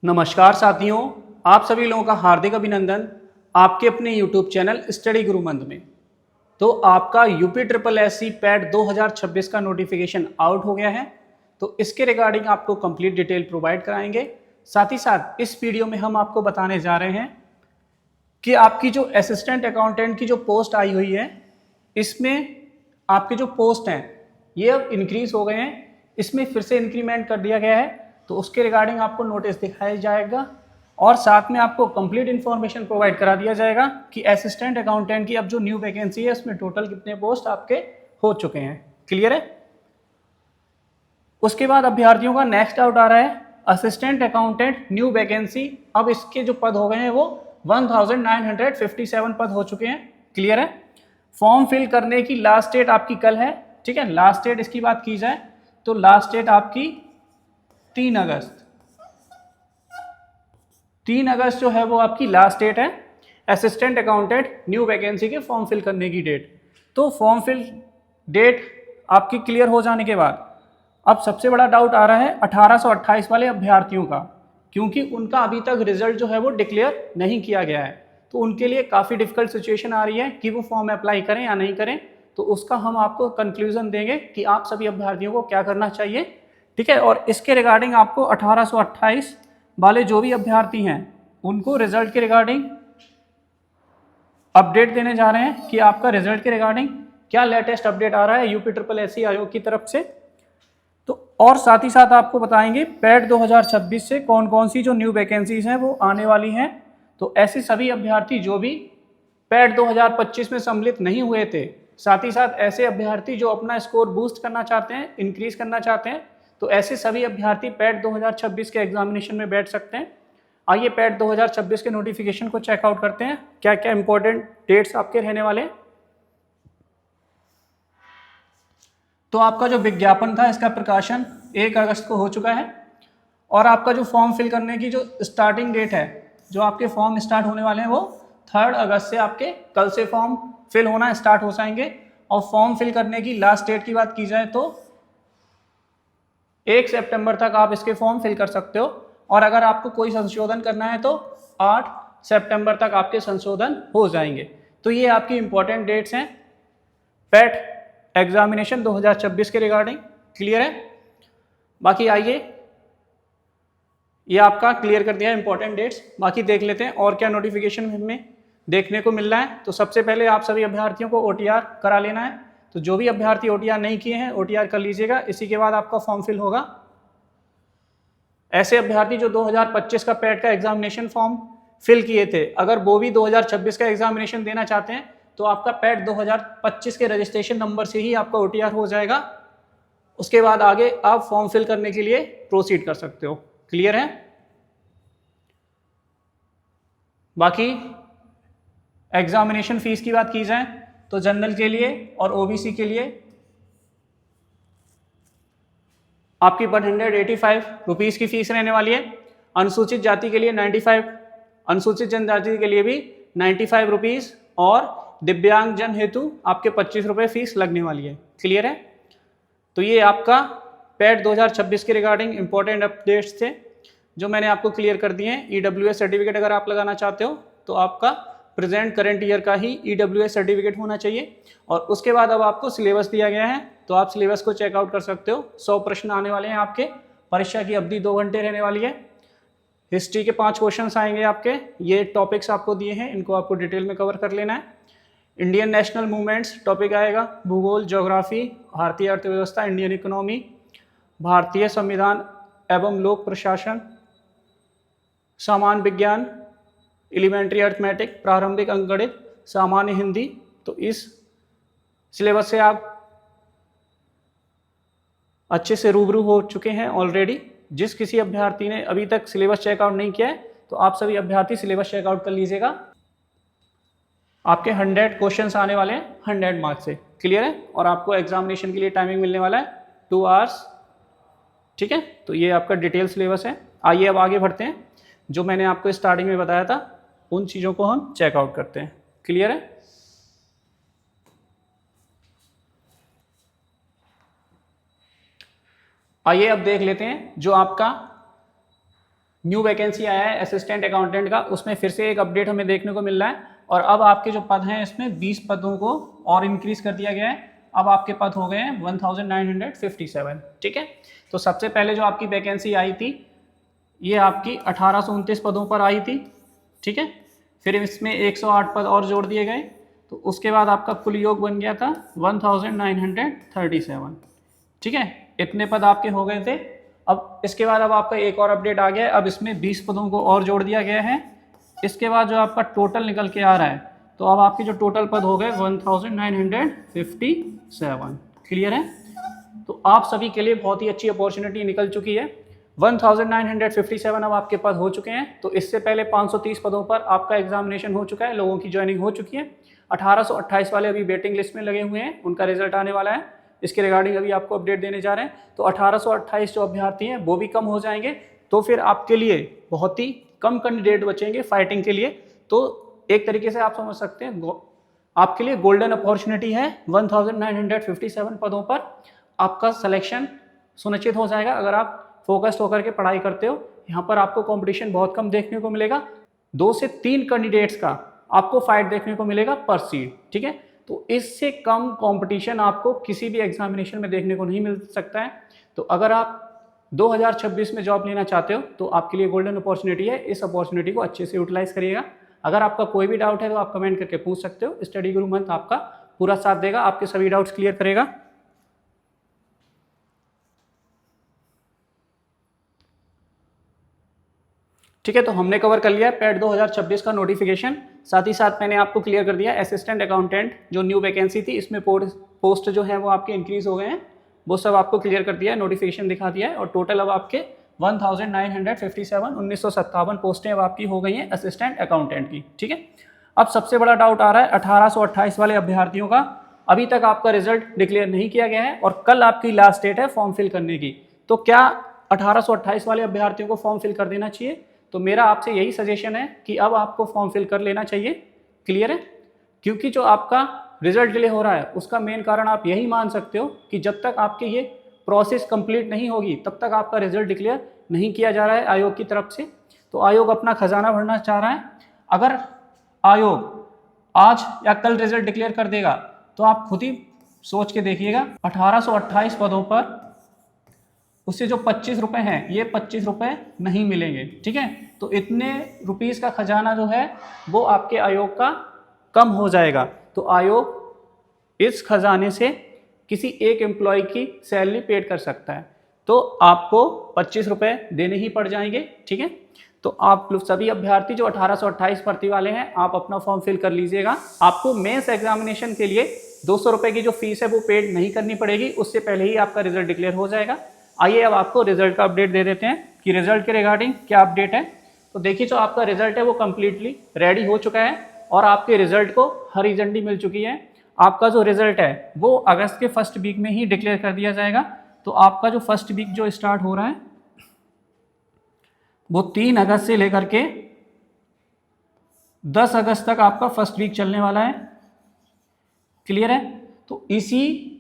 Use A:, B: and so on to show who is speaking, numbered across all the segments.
A: नमस्कार साथियों, आप सभी लोगों का हार्दिक अभिनंदन आपके अपने YouTube चैनल स्टडी गुरु मंद में। तो आपका यूपी ट्रिपल एससी पैट 2026 का नोटिफिकेशन आउट हो गया है। तो इसके रिगार्डिंग आपको कंप्लीट डिटेल प्रोवाइड कराएंगे। साथ ही साथ इस वीडियो में हम आपको बताने जा रहे हैं कि आपकी जो असिस्टेंट अकाउंटेंट की जो पोस्ट आई हुई है, इसमें आपके जो पोस्ट हैं ये अब इंक्रीज हो गए हैं। इसमें फिर से इंक्रीमेंट कर दिया गया है, तो उसके रिगार्डिंग आपको नोटिस दिखाया जाएगा और साथ में आपको कंप्लीट इन्फॉर्मेशन प्रोवाइड करा दिया जाएगा कि असिस्टेंट अकाउंटेंट की अब जो न्यू वैकेंसी है उसमें टोटल कितने पोस्ट आपके हो चुके हैं। क्लियर है? उसके बाद अभ्यर्थियों का नेक्स्ट डाउट आ रहा है, असिस्टेंट अकाउंटेंट न्यू वैकेंसी, अब इसके जो पद हो गए हैं वो 1957 पद हो चुके हैं। क्लियर है? फॉर्म फिल करने की लास्ट डेट आपकी कल है। ठीक है, लास्ट डेट इसकी बात की जाए तो लास्ट डेट आपकी 3 अगस्त 3 अगस्त जो है वो आपकी लास्ट डेट है असिस्टेंट अकाउंटेंट न्यू वैकेंसी के फॉर्म फिल करने की डेट। तो फॉर्म फिल डेट आपकी क्लियर हो जाने के बाद अब सबसे बड़ा डाउट आ रहा है 1828 वाले अभ्यर्थियों का, क्योंकि उनका अभी तक रिजल्ट जो है वो डिक्लेयर नहीं किया गया है। तो उनके लिए काफ़ी डिफिकल्ट सिचुएशन आ रही है कि वो फॉर्म अप्लाई करें या नहीं करें। तो उसका हम आपको कंक्लूजन देंगे कि आप सभी अभ्यर्थियों को क्या करना चाहिए। ठीक है, और इसके रिगार्डिंग आपको 1828 वाले जो भी अभ्यर्थी हैं उनको रिजल्ट के रिगार्डिंग अपडेट देने जा रहे हैं कि आपका रिजल्ट के रिगार्डिंग क्या लेटेस्ट अपडेट आ रहा है यूपी ट्रिपल एससी आयोग की तरफ से। तो और साथ ही साथ आपको बताएंगे पैट 2026 से कौन कौन सी जो न्यू वैकेंसीज हैं वो आने वाली हैं। तो ऐसे सभी अभ्यर्थी जो भी पैट 2025 में सम्मिलित नहीं हुए थे, साथ ही साथ ऐसे अभ्यर्थी जो अपना स्कोर बूस्ट करना चाहते हैं, इंक्रीज करना चाहते हैं, तो ऐसे सभी अभ्यर्थी पैट 2026 के एग्जामिनेशन में बैठ सकते हैं। आइए पैट 2026 के नोटिफिकेशन को चेकआउट करते हैं, क्या क्या इंपॉर्टेंट डेट्स आपके रहने वाले हैं। तो आपका जो विज्ञापन था इसका प्रकाशन 1 अगस्त को हो चुका है और आपका जो फॉर्म फिल करने की जो स्टार्टिंग डेट है, जो आपके फॉर्म स्टार्ट होने वाले हैं वो 3 अगस्त से आपके कल से फॉर्म फिल होना स्टार्ट हो जाएंगे। और फॉर्म फिल करने की लास्ट डेट की बात की जाए तो 1 सितंबर तक आप इसके फॉर्म फिल कर सकते हो, और अगर आपको कोई संशोधन करना है तो 8 सितंबर तक आपके संशोधन हो जाएंगे। तो ये आपकी इंपॉर्टेंट डेट्स हैं पैट एग्जामिनेशन 2026 के रिगार्डिंग। क्लियर है? बाकी आइए, ये आपका क्लियर कर दिया इंपॉर्टेंट डेट्स। बाकी देख लेते हैं और क्या नोटिफिकेशन हमें देखने को मिल रहा है। तो सबसे पहले आप सभी अभ्यर्थियों को OTR करा लेना है। तो जो भी अभ्यर्थी OTR नहीं किए हैं OTR कर लीजिएगा, इसी के बाद आपका फॉर्म फिल होगा। ऐसे अभ्यर्थी जो 2025 का पैट का एग्जामिनेशन फॉर्म फिल किए थे, अगर वो भी 2026 का एग्जामिनेशन देना चाहते हैं तो आपका पैट 2025 के रजिस्ट्रेशन नंबर से ही आपका OTR हो जाएगा। उसके बाद आगे आप फॉर्म फिल करने के लिए प्रोसीड कर सकते हो। क्लियर है? बाकी एग्जामिनेशन फीस की बात की जाए तो जनरल के लिए और OBC के लिए आपकी 185 रुपीज़ की फीस रहने वाली है। अनुसूचित जाति के लिए 95, अनुसूचित जनजाति के लिए भी 95 रुपीज़, और दिव्यांग जन हेतु आपके 25 रुपये फीस लगने वाली है। क्लियर है? तो ये आपका पैट 2026 के रिगार्डिंग इंपॉर्टेंट अपडेट्स थे जो मैंने आपको क्लियर कर दिए हैं। EWS सर्टिफिकेट अगर आप लगाना चाहते हो तो आपका प्रेजेंट करंट ईयर का ही EWS सर्टिफिकेट होना चाहिए। और उसके बाद अब आपको सिलेबस दिया गया है, तो आप सिलेबस को चेकआउट कर सकते हो। 100 प्रश्न आने वाले हैं आपके। परीक्षा की अवधि 2 घंटे रहने वाली है। हिस्ट्री के 5 क्वेश्चंस आएंगे आपके। ये टॉपिक्स आपको दिए हैं, इनको आपको डिटेल में कवर कर लेना है। इंडियन नेशनल मूवमेंट्स टॉपिक आएगा, भूगोल, ज्योग्राफी, भारतीय अर्थव्यवस्था, इंडियन इकोनॉमी, भारतीय संविधान एवं लोक प्रशासन, सामान्य विज्ञान, एलिमेंट्री अर्थमेटिक, प्रारंभिक अंकगणित, सामान्य हिंदी। तो इस सिलेबस से आप अच्छे से रूबरू हो चुके हैं ऑलरेडी। जिस किसी अभ्यर्थी ने अभी तक सिलेबस चेकआउट नहीं किया है तो आप सभी अभ्यर्थी सिलेबस चेकआउट कर लीजिएगा। आपके 100 क्वेश्चंस आने वाले हैं 100 मार्क्स से। क्लियर है? और आपको एग्जामिनेशन के लिए टाइमिंग मिलने वाला है 2 आवर्स। ठीक है, तो ये आपका डिटेल सिलेबस है। आइए अब आगे बढ़ते हैं। जो मैंने आपको स्टार्टिंग में बताया था उन चीज़ों को हम चेकआउट करते हैं। क्लियर है? आइए अब देख लेते हैं जो आपका न्यू वैकेंसी आया है असिस्टेंट अकाउंटेंट का, उसमें फिर से एक अपडेट हमें देखने को मिल रहा है और अब आपके जो पद हैं इसमें 20 पदों को और इंक्रीज कर दिया गया है। अब आपके पद हो गए हैं 1957। ठीक है, तो सबसे पहले जो आपकी वैकेंसी आई थी ये आपकी 1829 पदों पर आई थी। ठीक है, फिर इसमें 108 पद और जोड़ दिए गए, तो उसके बाद आपका कुल योग बन गया था 1937। ठीक है, इतने पद आपके हो गए थे। अब इसके बाद अब आपका एक और अपडेट आ गया है, अब इसमें 20 पदों को और जोड़ दिया गया है। इसके बाद जो आपका टोटल निकल के आ रहा है, तो अब आपके जो टोटल पद हो गए 1957। क्लियर है? तो आप सभी के लिए बहुत ही अच्छी अपॉर्चुनिटी निकल चुकी है। 1957 अब आपके पद हो चुके हैं। तो इससे पहले 530 पदों पर आपका एग्जामिनेशन हो चुका है, लोगों की ज्वाइनिंग हो चुकी है। 1828 वाले अभी वेटिंग लिस्ट में लगे हुए हैं, उनका रिजल्ट आने वाला है, इसके रिगार्डिंग अभी आपको अपडेट देने जा रहे हैं। तो 1828 जो अभ्यर्थी हैं वो भी कम हो जाएंगे, तो फिर आपके लिए बहुत ही कम कैंडिडेट बचेंगे फाइटिंग के लिए। तो एक तरीके से आप समझ सकते हैं आपके लिए गोल्डन अपॉर्चुनिटी है। 1957 पदों पर आपका सिलेक्शन सुनिश्चित हो जाएगा अगर आप फोकस्ड होकर के पढ़ाई करते हो। यहाँ पर आपको कंपटीशन बहुत कम देखने को मिलेगा, 2 से 3 कैंडिडेट्स का आपको फाइट देखने को मिलेगा पर सीट। ठीक है, तो इससे कम कंपटीशन आपको किसी भी एग्जामिनेशन में देखने को नहीं मिल सकता है। तो अगर आप 2026 में जॉब लेना चाहते हो तो आपके लिए गोल्डन अपॉर्चुनिटी है, इस अपॉर्चुनिटी को अच्छे से यूटिलाइज करिएगा। अगर आपका कोई भी डाउट है तो आप कमेंट करके पूछ सकते हो, स्टडी गुरु मंथ आपका पूरा साथ देगा, आपके सभी डाउट्स क्लियर करेगा। ठीक है, तो हमने कवर कर लिया है पैट 2026 का नोटिफिकेशन, साथ ही साथ मैंने आपको क्लियर कर दिया असिस्टेंट अकाउंटेंट जो न्यू वैकेंसी थी, इसमें पोस्ट जो है वो आपके इंक्रीज हो गए हैं, वो सब आपको क्लियर कर दिया है, नोटिफिकेशन दिखा दिया है। और टोटल अब आपके 1957 पोस्टें अब आपकी हो गई हैं असिस्टेंट अकाउंटेंट की। ठीक है, अब सबसे बड़ा डाउट आ रहा है 1828 वाले अभ्यर्थियों का, अभी तक आपका रिजल्ट डिक्लेयर नहीं किया गया है और कल आपकी लास्ट डेट है फॉर्म फिल करने की। तो क्या 1828 वाले अभ्यर्थियों को फॉर्म फिल कर देना चाहिए? तो मेरा आपसे यही सजेशन है कि अब आपको फॉर्म फिल कर लेना चाहिए। क्लियर है? क्योंकि जो आपका रिजल्ट डिले हो रहा है उसका मेन कारण आप यही मान सकते हो कि जब तक आपके ये प्रोसेस कंप्लीट नहीं होगी तब तक आपका रिजल्ट डिक्लेयर नहीं किया जा रहा है आयोग की तरफ से। तो आयोग अपना खजाना भरना चाह रहा है। अगर आयोग आज या कल रिजल्ट डिक्लेयर कर देगा तो आप खुद ही सोच के देखिएगा, 1828 पदों पर उससे जो 25 रुपये हैं ये 25 रुपये नहीं मिलेंगे। ठीक है, तो इतने रुपीस का खजाना जो है वो आपके आयोग का कम हो जाएगा। तो आयोग इस खजाने से किसी एक एम्प्लॉय की सैलरी पेड कर सकता है, तो आपको 25 रुपये देने ही पड़ जाएंगे। ठीक है, तो आप लोग सभी अभ्यर्थी जो 1828 भर्ती वाले हैं आप अपना फॉर्म फिल कर लीजिएगा। आपको मेंस एग्जामिनेशन के लिए 200 रुपये की जो फीस है वो पेड नहीं करनी पड़ेगी, उससे पहले ही आपका रिजल्ट डिक्लेयर हो जाएगा। आइए अब आपको रिजल्ट का अपडेट दे देते हैं कि रिजल्ट के रिगार्डिंग क्या अपडेट है। तो देखिए, जो आपका रिजल्ट है वो कम्प्लीटली रेडी हो चुका है और आपके रिजल्ट को हरी झंडी मिल चुकी है। आपका जो रिजल्ट है वो अगस्त के फर्स्ट वीक में ही डिक्लेयर कर दिया जाएगा। तो आपका जो फर्स्ट वीक जो स्टार्ट हो रहा है वो 3 अगस्त से लेकर के 10 अगस्त तक आपका फर्स्ट वीक चलने वाला है। क्लियर है? तो इसी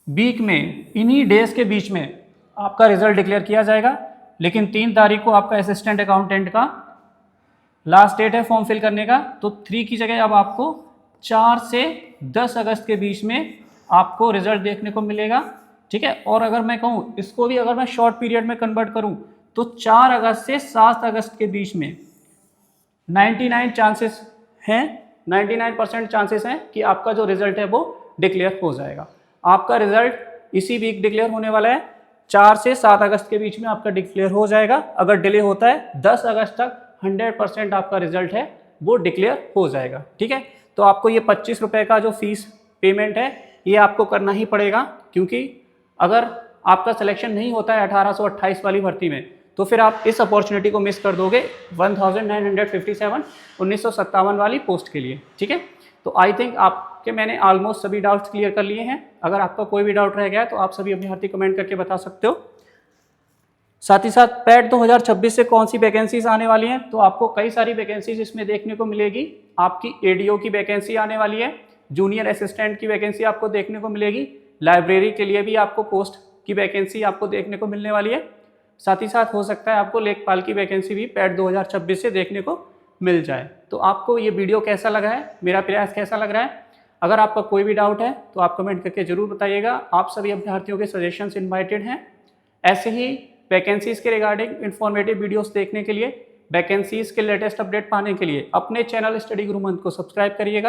A: वीक में, इन्हीं डेज के बीच में आपका रिजल्ट डिक्लेयर किया जाएगा। लेकिन 3 तारीख को आपका असिस्टेंट अकाउंटेंट का लास्ट डेट है फॉर्म फिल करने का। तो 3 की जगह अब आपको 4 से 10 अगस्त के बीच में आपको रिजल्ट देखने को मिलेगा। ठीक है, और अगर मैं कहूँ इसको भी अगर मैं शॉर्ट पीरियड में कन्वर्ट करूँ तो 4 अगस्त से 7 अगस्त के बीच में 99 चांसेस हैं, 99% चांसेस हैं कि आपका जो रिजल्ट है वो डिक्लेयर हो जाएगा। आपका रिजल्ट इसी वीक डिक्लेयर होने वाला है, 4 से 7 अगस्त के बीच में आपका डिक्लेयर हो जाएगा। अगर डिले होता है 10 अगस्त तक 100% आपका रिजल्ट है वो डिक्लेयर हो जाएगा। ठीक है, तो आपको ये 25 रुपये का जो फीस पेमेंट है ये आपको करना ही पड़ेगा, क्योंकि अगर आपका सिलेक्शन नहीं होता है 1828 वाली भर्ती में तो फिर आप इस अपॉर्चुनिटी को मिस कर दोगे 1957 वाली पोस्ट के लिए। ठीक है, तो आई थिंक आपके मैंने ऑलमोस्ट सभी डाउट्स क्लियर कर लिए हैं। अगर आपका कोई भी डाउट रह गया है तो आप सभी अभ्यर्थी कमेंट करके बता सकते हो। साथ ही साथ पैट 2026 से कौन सी वैकेंसीज आने वाली हैं, तो आपको कई सारी वैकेंसीज इसमें देखने को मिलेगी। आपकी एडीओ की वैकेंसी आने वाली है, जूनियर असिस्टेंट की वैकेंसी आपको देखने को मिलेगी, लाइब्रेरी के लिए भी आपको पोस्ट की वैकेंसी आपको देखने को मिलने वाली है, साथ ही साथ हो सकता है आपको लेखपाल की वैकेंसी भी पैट 2026 से देखने को मिल जाए। तो आपको ये वीडियो कैसा लगा है, मेरा प्रयास कैसा लग रहा है? अगर आपका कोई भी डाउट है तो आप कमेंट करके जरूर बताइएगा। आप सभी अभ्यर्थियों के सजेशंस इनवाइटेड हैं। ऐसे ही वैकेंसीज के रिगार्डिंग इंफॉर्मेटिव वीडियोस देखने के लिए, वैकेंसीज के लेटेस्ट अपडेट पाने के लिए अपने चैनल स्टडी गुरु मंत्र को सब्सक्राइब करिएगा।